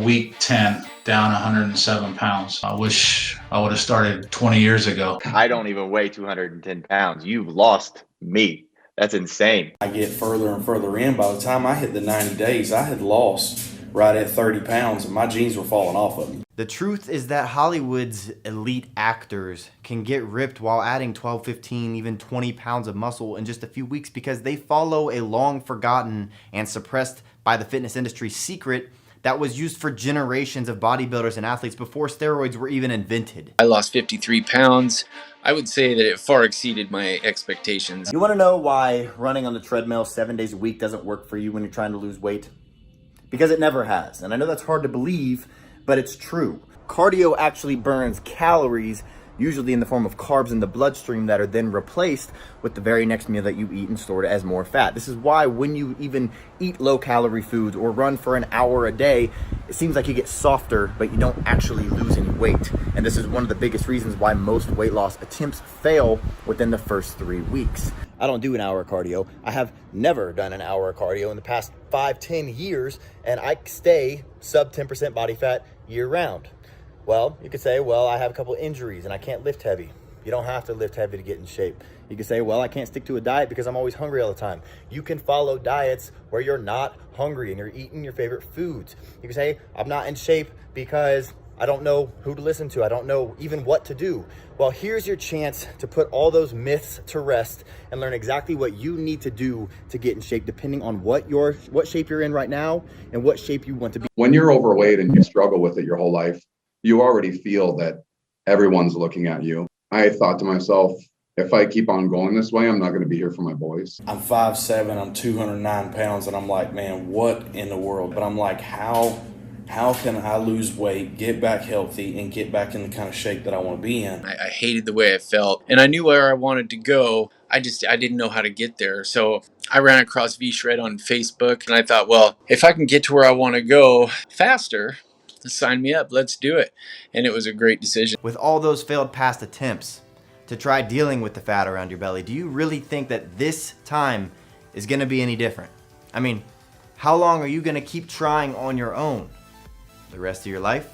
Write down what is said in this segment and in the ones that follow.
in week 10, down 107 pounds. I wish I would have started 20 years ago. I don't even weigh 210 pounds. You've lost me. That's insane. I get further and further in. By the time I hit the 90 days, I had lost right at 30 pounds and my jeans were falling off of me. The truth is that Hollywood's elite actors can get ripped while adding 12, 15, even 20 pounds of muscle in just a few weeks because they follow a long forgotten and suppressed by the fitness industry secret that was used for generations of bodybuilders and athletes before steroids were even invented. I lost 53 pounds. I would say that it far exceeded my expectations. You want to know why running on the treadmill 7 days a week doesn't work for you when you're trying to lose weight? Because it never has. And I know that's hard to believe, but it's true. Cardio actually burns calories, usually in the form of carbs in the bloodstream that are then replaced with the very next meal that you eat and stored as more fat. This is why when you even eat low-calorie foods or run for an hour a day, it seems like you get softer, but you don't actually lose any weight. And this is one of the biggest reasons why most weight loss attempts fail within the first 3 weeks. I don't do an hour of cardio. I have never done an hour of cardio in the past 5-10 years, and I stay sub 10% body fat year round. Well, you could say, well, I have a couple injuries and I can't lift heavy. You don't have to lift heavy to get in shape. You can say, well, I can't stick to a diet because I'm always hungry all the time. You can follow diets where you're not hungry and you're eating your favorite foods. You can say, I'm not in shape because I don't know who to listen to. I don't know even what to do. Well, here's your chance to put all those myths to rest and learn exactly what you need to do to get in shape, depending on what shape you're in right now and what shape you want to be. When you're overweight and you struggle with it your whole life, you already feel that everyone's looking at you. I thought to myself, if I keep on going this way, I'm not going to be here for my boys. I'm 5'7", I'm 209 pounds, and I'm like, man, what in the world? But I'm like, how can I lose weight, get back healthy, and get back in the kind of shape that I want to be in? I hated the way I felt, and I knew where I wanted to go. I didn't know how to get there. So I ran across V-Shred on Facebook, and I thought, well, if I can get to where I want to go faster, sign me up, let's do it. And it was a great decision. With all those failed past attempts to try dealing with the fat around your belly, do you really think that this time is going to be any different? I mean, how long are you going to keep trying on your own? The rest of your life?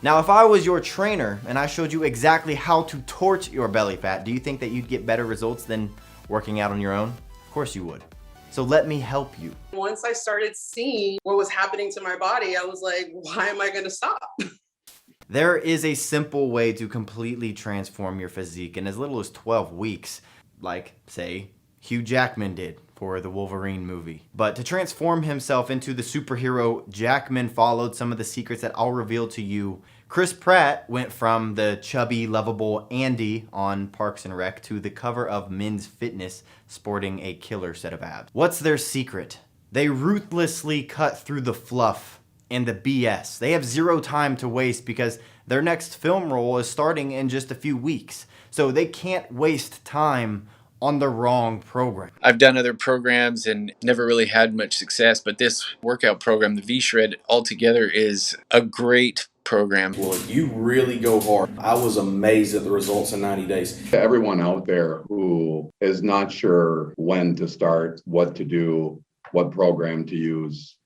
Now, if I was your trainer and I showed you exactly how to torch your belly fat, do you think that you'd get better results than working out on your own? Of course you would. So let me help you. Once I started seeing what was happening to my body, I was like, why am I going to stop? There is a simple way to completely transform your physique in as little as 12 weeks, like, say, Hugh Jackman did for the Wolverine movie. But to transform himself into the superhero, Jackman followed some of the secrets that I'll reveal to you. Chris Pratt went from the chubby, lovable Andy on Parks and Rec to the cover of Men's Fitness sporting a killer set of abs. What's their secret? They ruthlessly cut through the fluff and the BS. They have zero time to waste because their next film role is starting in just a few weeks. So they can't waste time on the wrong program. I've done other programs and never really had much success, but this workout program, the V-Shred, altogether is a great program. Well, you really go hard. I was amazed at the results in 90 days. To everyone out there who is not sure when to start, what to do, what program to use,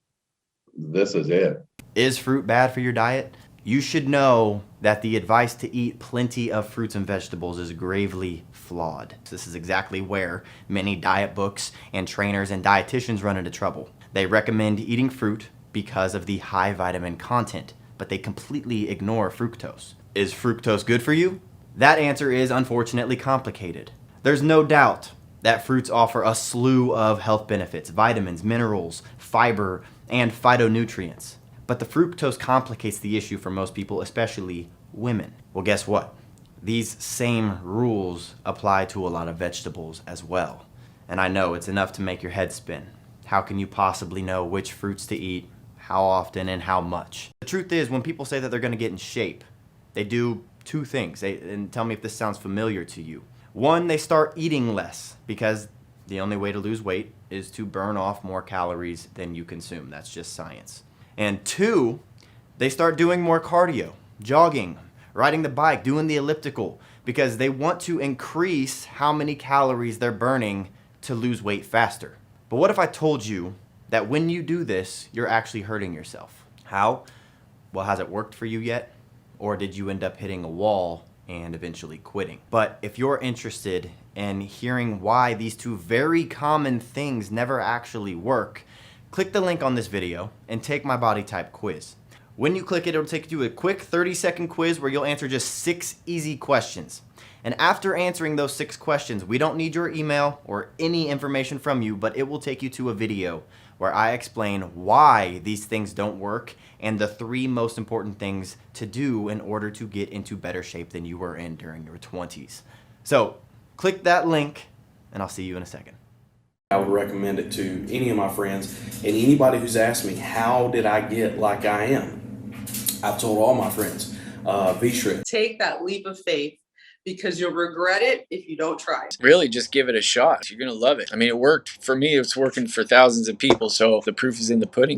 this is it. Is fruit bad for your diet? You should know that the advice to eat plenty of fruits and vegetables is gravely flawed. This is exactly where many diet books and trainers and dietitians run into trouble. They recommend eating fruit because of the high vitamin content, but they completely ignore fructose. Is fructose good for you? That answer is unfortunately complicated. There's no doubt that fruits offer a slew of health benefits, vitamins, minerals, fiber, and phytonutrients. But the fructose complicates the issue for most people, especially women. Well, guess what? These same rules apply to a lot of vegetables as well. And I know it's enough to make your head spin. How can you possibly know which fruits to eat, how often, and how much? The truth is, when people say that they're gonna get in shape, they do two things. And tell me if this sounds familiar to you. One, they start eating less because the only way to lose weight is to burn off more calories than you consume. That's just science. And two, they start doing more cardio, jogging, riding the bike, doing the elliptical, because they want to increase how many calories they're burning to lose weight faster. But what if I told you that when you do this, you're actually hurting yourself? How? Well, has it worked for you yet? Or did you end up hitting a wall and eventually quitting? But if you're interested in hearing why these two very common things never actually work, click the link on this video and take my body type quiz. When you click it, it'll take you to a quick 30-second quiz where you'll answer just 6 easy questions. And after answering those 6 questions, we don't need your email or any information from you, but it will take you to a video where I explain why these things don't work and the 3 most important things to do in order to get into better shape than you were in during your 20s. So click that link and I'll see you in a second. I would recommend it to any of my friends and anybody who's asked me, how did I get like I am? I've told all my friends, V-Shred. Take that leap of faith because you'll regret it if you don't try. Really, just give it a shot. You're going to love it. I mean, it worked for me. It's working for thousands of people. So the proof is in the pudding.